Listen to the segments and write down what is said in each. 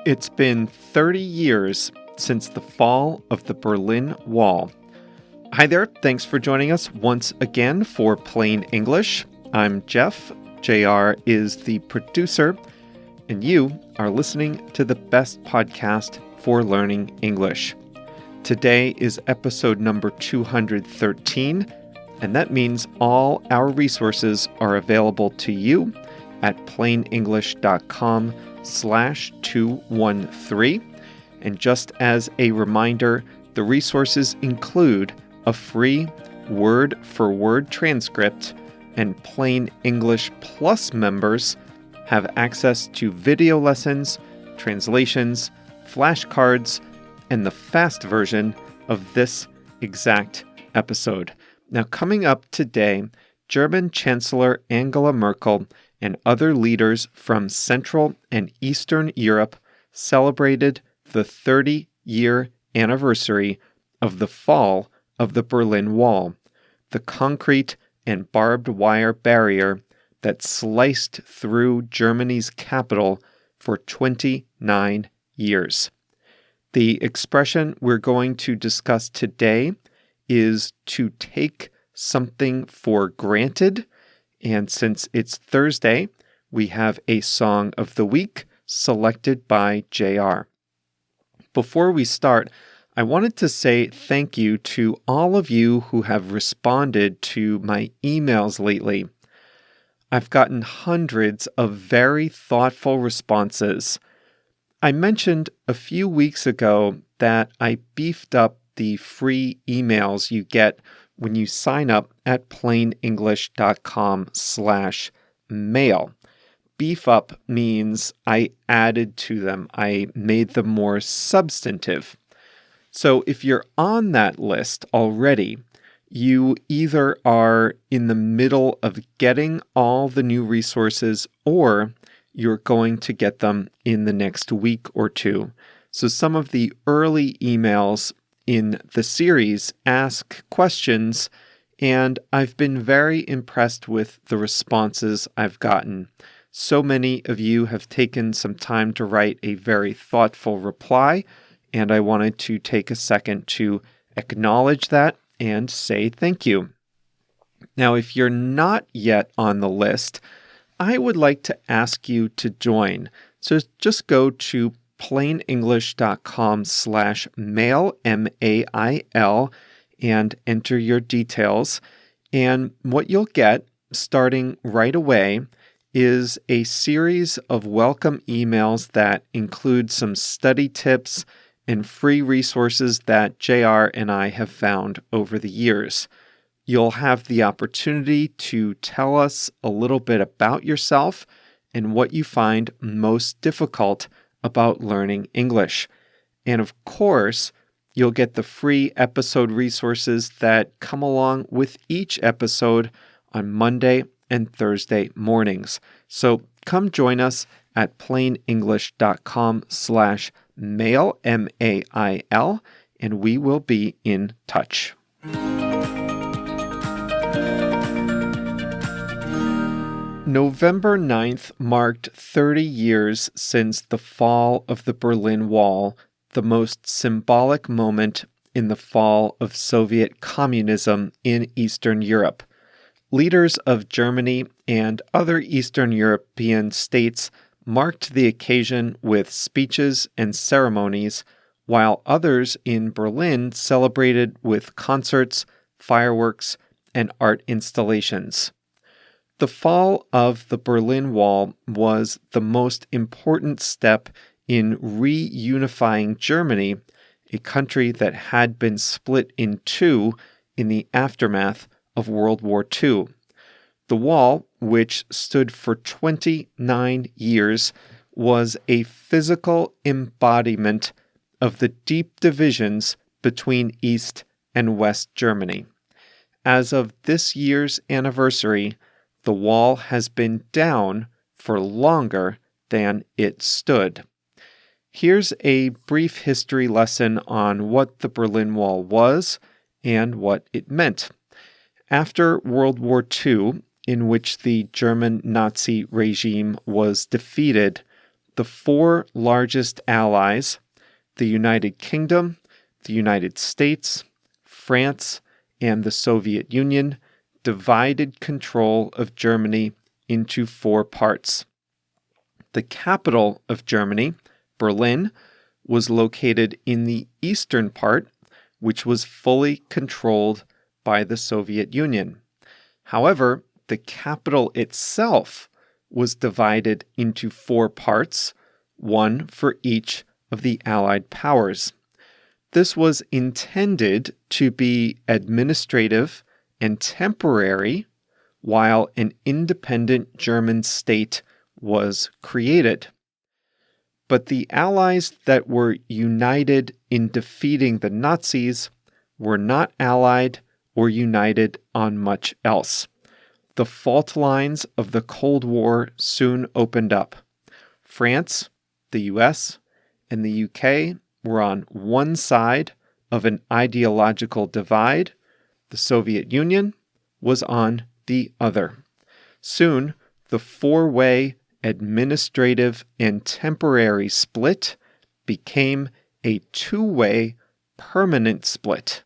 It's been 30 years since the fall of the Berlin Wall. Hi there, thanks for joining us once again for Plain English. I'm Jeff, JR is the producer, and you are listening to the best podcast for learning English. Today is episode number 213, and that means all our resources are available to you at plainenglish.com/213. And just as a reminder, the resources include a free word-for-word transcript, and Plain English Plus members have access to video lessons, translations, flashcards, and the fast version of this exact episode. Now, coming up today, German Chancellor Angela Merkel and other leaders from Central and Eastern Europe celebrated the 30-year anniversary of the fall of the Berlin Wall, the concrete and barbed wire barrier that sliced through Germany's capital for 29 years. The expression we're going to discuss today is to take something for granted, and since it's Thursday, we have a song of the week selected by JR. Before we start, I wanted to say thank you to all of you who have responded to my emails lately. I've gotten hundreds of very thoughtful responses. I mentioned a few weeks ago that I beefed up the free emails you get when you sign up at plainenglish.com/mail. Beef up means I added to them. I made them more substantive. So if you're on that list already, you either are in the middle of getting all the new resources or you're going to get them in the next week or two. So some of the early emails in the series ask questions, and I've been very impressed with the responses I've gotten. So many of you have taken some time to write a very thoughtful reply, and I wanted to take a second to acknowledge that and say thank you. Now, if you're not yet on the list, I would like to ask you to join. So just go to plainenglish.com/mail, M-A-I-L, and enter your details. And what you'll get, starting right away, is a series of welcome emails that include some study tips and free resources that JR and I have found over the years. You'll have the opportunity to tell us a little bit about yourself and what you find most difficult about learning English. And of course, you'll get the free episode resources that come along with each episode on Monday and Thursday mornings. So come join us at plainenglish.com/mail, M-A-I-L, and we will be in touch. November 9th marked 30 years since the fall of the Berlin Wall, the most symbolic moment in the fall of Soviet communism in Eastern Europe. Leaders of Germany and other Eastern European states marked the occasion with speeches and ceremonies, while others in Berlin celebrated with concerts, fireworks, and art installations. The fall of the Berlin Wall was the most important step in reunifying Germany, a country that had been split in two in the aftermath of World War II. The wall, which stood for 29 years, was a physical embodiment of the deep divisions between East and West Germany. As of this year's anniversary, the wall has been down for longer than it stood. Here's a brief history lesson on what the Berlin Wall was and what it meant. After World War II, in which the German Nazi regime was defeated, the four largest allies, the United Kingdom, the United States, France, and the Soviet Union, divided control of Germany into four parts. The capital of Germany, Berlin, was located in the eastern part, which was fully controlled by the Soviet Union. However, the capital itself was divided into four parts, one for each of the Allied powers. This was intended to be administrative and temporary while an independent German state was created. But the Allies that were united in defeating the Nazis were not allied or united on much else. The fault lines of the Cold War soon opened up. France, the US, and the UK were on one side of an ideological divide. The Soviet Union was on the other. Soon, the four-way administrative and temporary split became a two-way permanent split.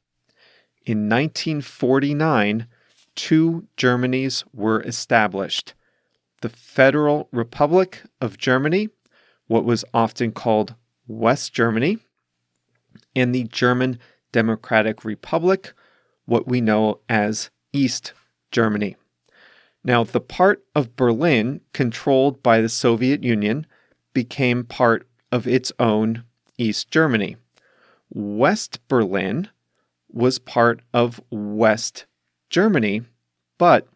In 1949, two Germanys were established. The Federal Republic of Germany, what was often called West Germany, and the German Democratic Republic, what we know as East Germany. Now, the part of Berlin controlled by the Soviet Union became part of its own East Germany. West Berlin was part of West Germany, but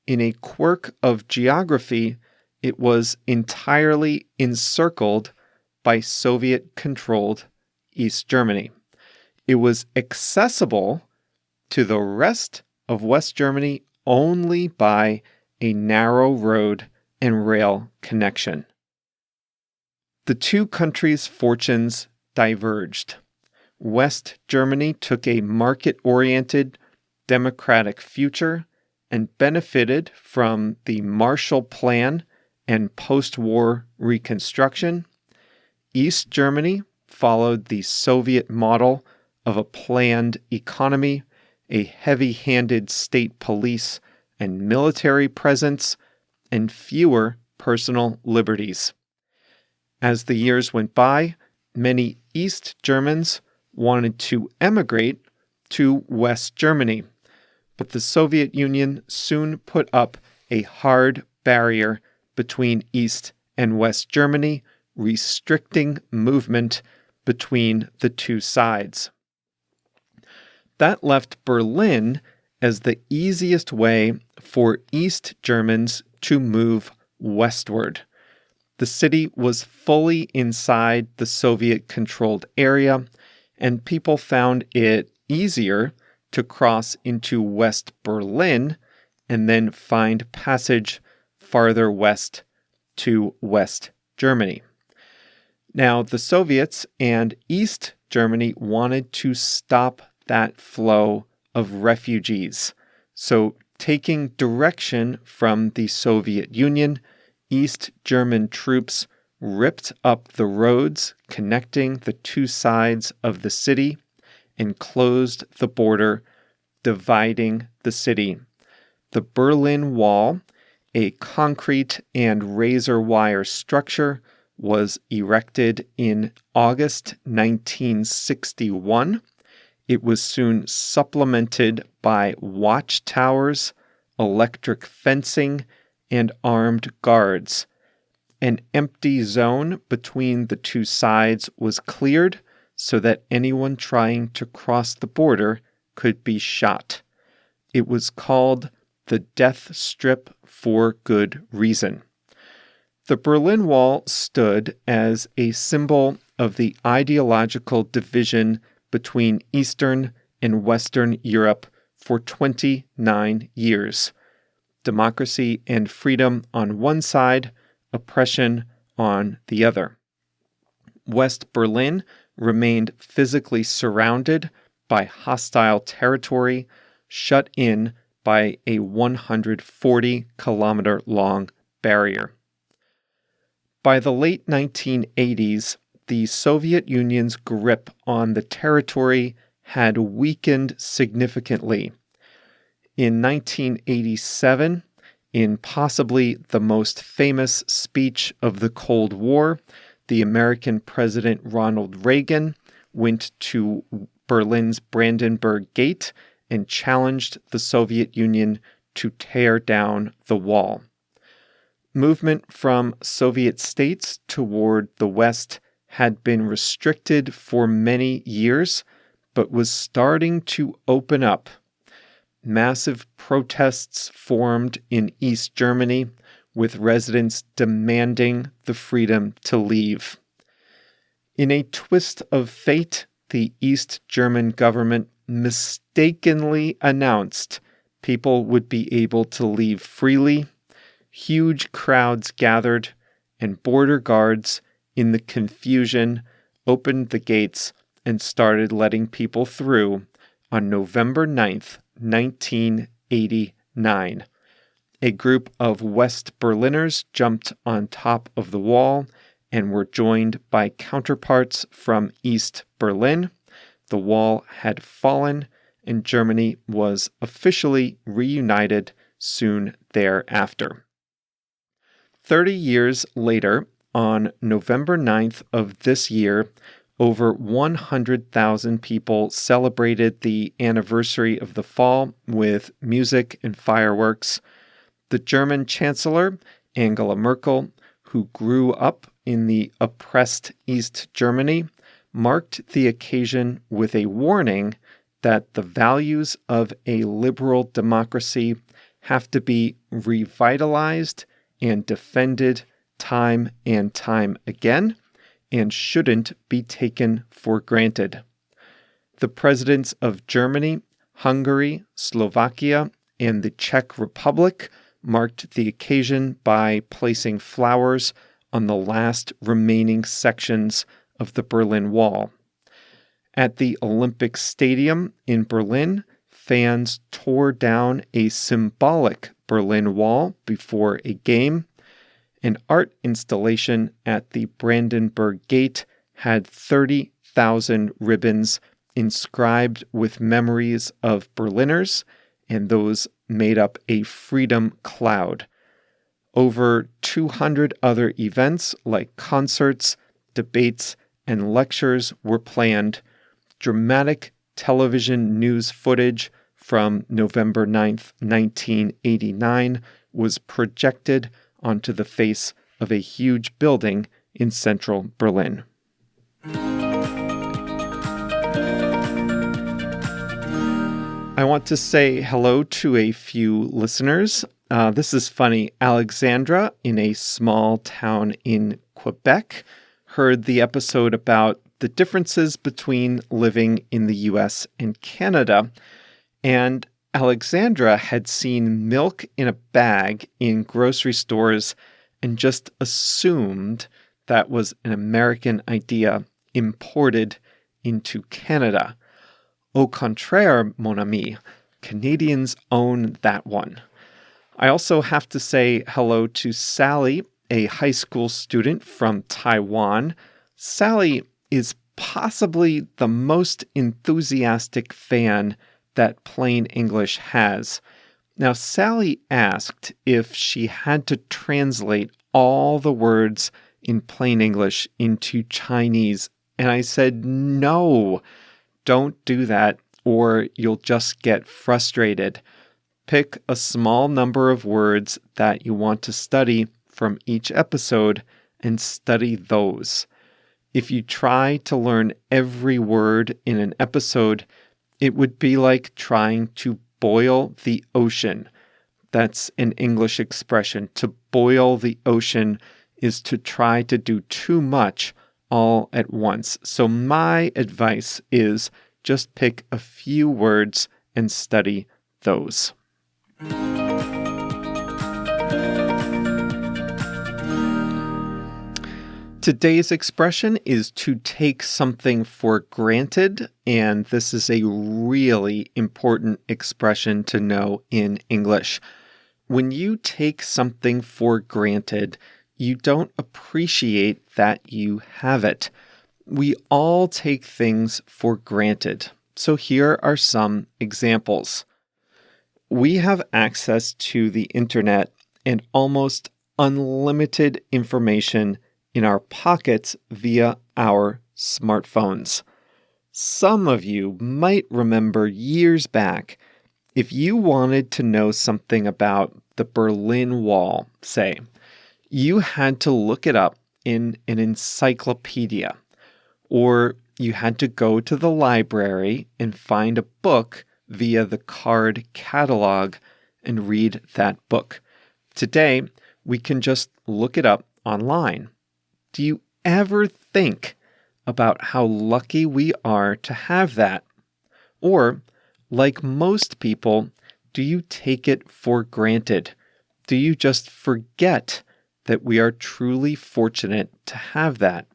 in a quirk of geography, it was entirely encircled by Soviet-controlled East Germany. It was accessible to the rest of West Germany only by a narrow road and rail connection. The two countries' fortunes diverged. West Germany took a market-oriented, democratic future and benefited from the Marshall Plan and post-war reconstruction. East Germany followed the Soviet model of a planned economy, a heavy-handed state police and military presence, and fewer personal liberties. As the years went by, many East Germans wanted to emigrate to West Germany, but the Soviet Union soon put up a hard barrier between East and West Germany, restricting movement between the two sides. That left Berlin as the easiest way for East Germans to move westward. The city was fully inside the Soviet-controlled area, and people found it easier to cross into West Berlin and then find passage farther west to West Germany. Now, the Soviets and East Germany wanted to stop that flow of refugees. So, taking direction from the Soviet Union, East German troops ripped up the roads connecting the two sides of the city and closed the border, dividing the city. The Berlin Wall, a concrete and razor wire structure, was erected in August 1961. It was soon supplemented by watchtowers, electric fencing, and armed guards. An empty zone between the two sides was cleared so that anyone trying to cross the border could be shot. It was called the Death Strip for good reason. The Berlin Wall stood as a symbol of the ideological division between Eastern and Western Europe for 29 years. Democracy and freedom on one side, oppression on the other. West Berlin remained physically surrounded by hostile territory, shut in by a 140-kilometer-long barrier. By the late 1980s, the Soviet Union's grip on the territory had weakened significantly. In 1987, in possibly the most famous speech of the Cold War, the American President Ronald Reagan went to Berlin's Brandenburg Gate and challenged the Soviet Union to tear down the wall. Movement from Soviet states toward the West had been restricted for many years, but was starting to open up. Massive protests formed in East Germany, with residents demanding the freedom to leave. In a twist of fate, the East German government mistakenly announced people would be able to leave freely. Huge crowds gathered, and border guards, in the confusion, opened the gates and started letting people through on November 9th, 1989. A group of West Berliners jumped on top of the wall and were joined by counterparts from East Berlin. The wall had fallen, and Germany was officially reunited soon thereafter. 30 years later, on November 9th of this year, over 100,000 people celebrated the anniversary of the fall with music and fireworks. The German Chancellor Angela Merkel, who grew up in the oppressed East Germany, marked the occasion with a warning that the values of a liberal democracy have to be revitalized and defended time and time again, and shouldn't be taken for granted. The presidents of Germany, Hungary, Slovakia, and the Czech Republic marked the occasion by placing flowers on the last remaining sections of the Berlin Wall. At the Olympic Stadium in Berlin, fans tore down a symbolic Berlin Wall before a game. An art installation at the Brandenburg Gate had 30,000 ribbons inscribed with memories of Berliners, and those made up a freedom cloud. Over 200 other events like concerts, debates, and lectures were planned. Dramatic television news footage from November 9th, 1989 was projected onto the face of a huge building in central Berlin. I want to say hello to a few listeners. This is funny. Alexandra, in a small town in Quebec, heard the episode about the differences between living in the US and Canada, and Alexandra had seen milk in a bag in grocery stores and just assumed that was an American idea imported into Canada. Au contraire, mon ami, Canadians own that one. I also have to say hello to Sally, a high school student from Taiwan. Sally is possibly the most enthusiastic fan that Plain English has. Now, Sally asked if she had to translate all the words in Plain English into Chinese, and I said, no, don't do that, or you'll just get frustrated. Pick a small number of words that you want to study from each episode and study those. If you try to learn every word in an episode, it would be like trying to boil the ocean. That's an English expression. To boil the ocean is to try to do too much all at once. So my advice is just pick a few words and study those. Today's expression is to take something for granted, and this is a really important expression to know in English. When you take something for granted, you don't appreciate that you have it. We all take things for granted. So here are some examples. We have access to the internet and almost unlimited information in our pockets via our smartphones. Some of you might remember years back, if you wanted to know something about the Berlin Wall, say, you had to look it up in an encyclopedia, or you had to go to the library and find a book via the card catalog and read that book. Today, we can just look it up online. Do you ever think about how lucky we are to have that? Or, like most people, do you take it for granted? Do you just forget that we are truly fortunate to have that?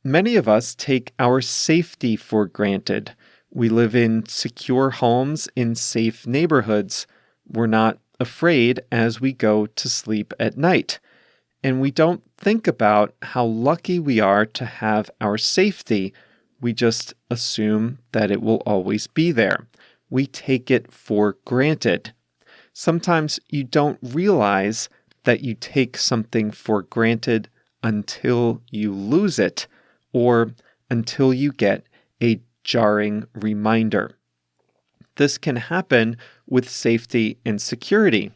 Many of us take our safety for granted. We live in secure homes in safe neighborhoods. We're not afraid as we go to sleep at night. And we don't think about how lucky we are to have our safety. We just assume that it will always be there. We take it for granted. Sometimes you don't realize that you take something for granted until you lose it or until you get a jarring reminder. This can happen with safety and security.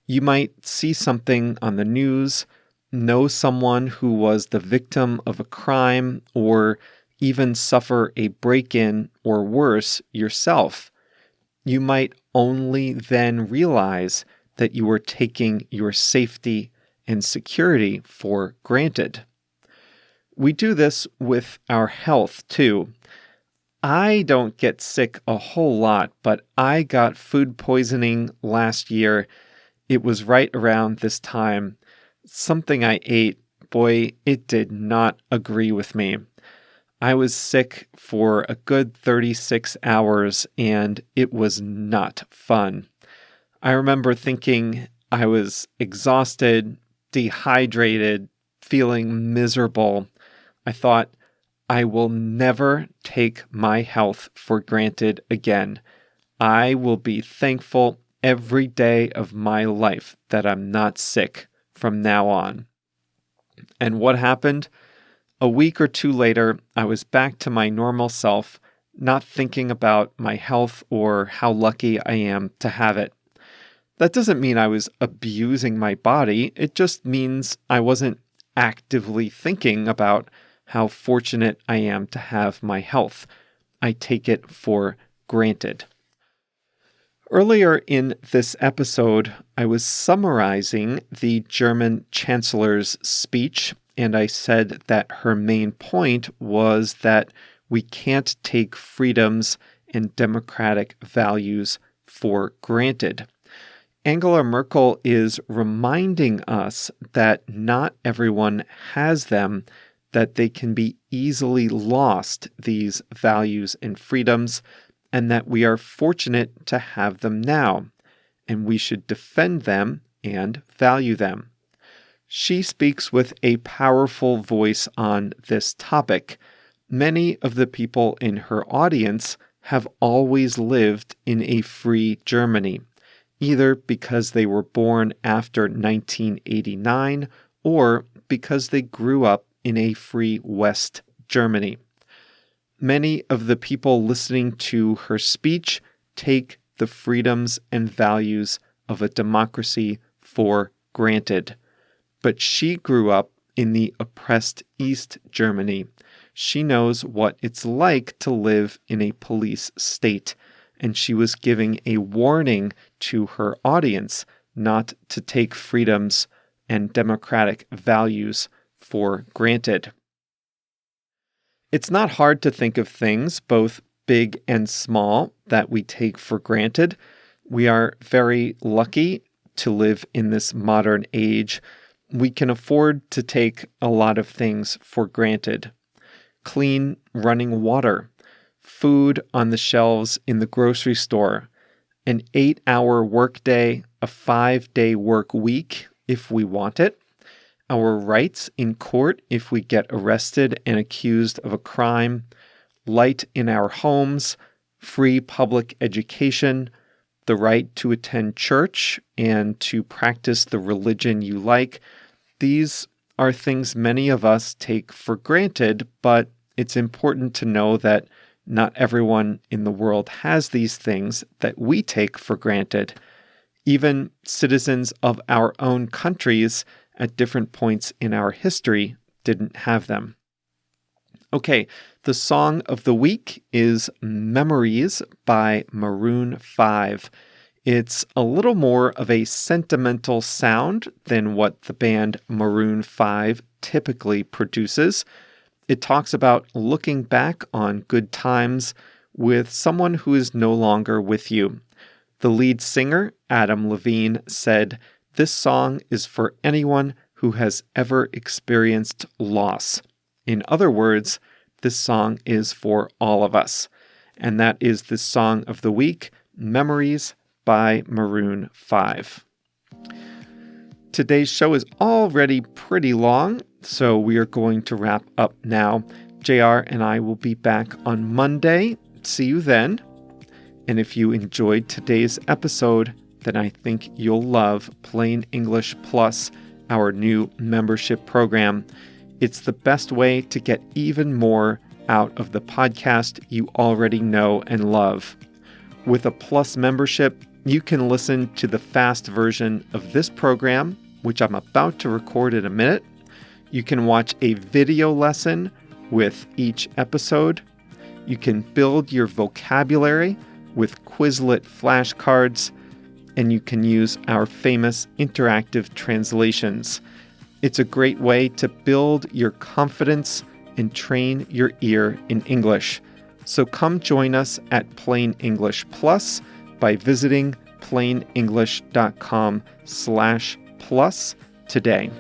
You might see something on the news, know someone who was the victim of a crime, or even suffer a break-in or worse yourself. You might only then realize that you were taking your safety and security for granted. We do this with our health too. I don't get sick a whole lot, but I got food poisoning last year. It was right around this time. Something I ate, boy, it did not agree with me. I was sick for a good 36 hours, and it was not fun. I remember thinking I was exhausted, dehydrated, feeling miserable. I thought, I will never take my health for granted again. I will be thankful every day of my life that I'm not sick from now on. And what happened? A week or two later, I was back to my normal self, not thinking about my health or how lucky I am to have it. That doesn't mean I was abusing my body. It just means I wasn't actively thinking about how fortunate I am to have my health. I take it for granted. Earlier in this episode, I was summarizing the German Chancellor's speech, and I said that her main point was that we can't take freedoms and democratic values for granted. Angela Merkel is reminding us that not everyone has them, that they can be easily lost, these values and freedoms, and that we are fortunate to have them now, and we should defend them and value them. She speaks with a powerful voice on this topic. Many of the people in her audience have always lived in a free Germany, either because they were born after 1989 or because they grew up in a free West Germany. Many of the people listening to her speech take the freedoms and values of a democracy for granted. But she grew up in the oppressed East Germany. She knows what it's like to live in a police state, and she was giving a warning to her audience not to take freedoms and democratic values for granted. It's not hard to think of things, both big and small, that we take for granted. We are very lucky to live in this modern age. We can afford to take a lot of things for granted. Clean running water, food on the shelves in the grocery store, an 8-hour workday, a 5-day work week if we want it. our rights in court if we get arrested and accused of a crime, light in our homes, free public education, the right to attend church and to practice the religion you like. These are things many of us take for granted, but it's important to know that not everyone in the world has these things that we take for granted. Even citizens of our own countries at different points in our history didn't have them. Okay, the song of the week is Memories by Maroon 5. It's a little more of a sentimental sound than what the band Maroon 5 typically produces. It talks about looking back on good times with someone who is no longer with you. The lead singer, Adam Levine, said, "This song is for anyone who has ever experienced loss." In other words, this song is for all of us. And that is the song of the week, Memories by Maroon 5. Today's show is already pretty long, so we are going to wrap up now. JR and I will be back on Monday. See you then. And if you enjoyed today's episode, then I think you'll love Plain English Plus, our new membership program. It's the best way to get even more out of the podcast you already know and love. With a Plus membership, you can listen to the fast version of this program, which I'm about to record in a minute. You can watch a video lesson with each episode. You can build your vocabulary with Quizlet flashcards, and you can use our famous interactive translations. It's a great way to build your confidence and train your ear in English. So come join us at Plain English Plus by visiting plainenglish.com/plus today.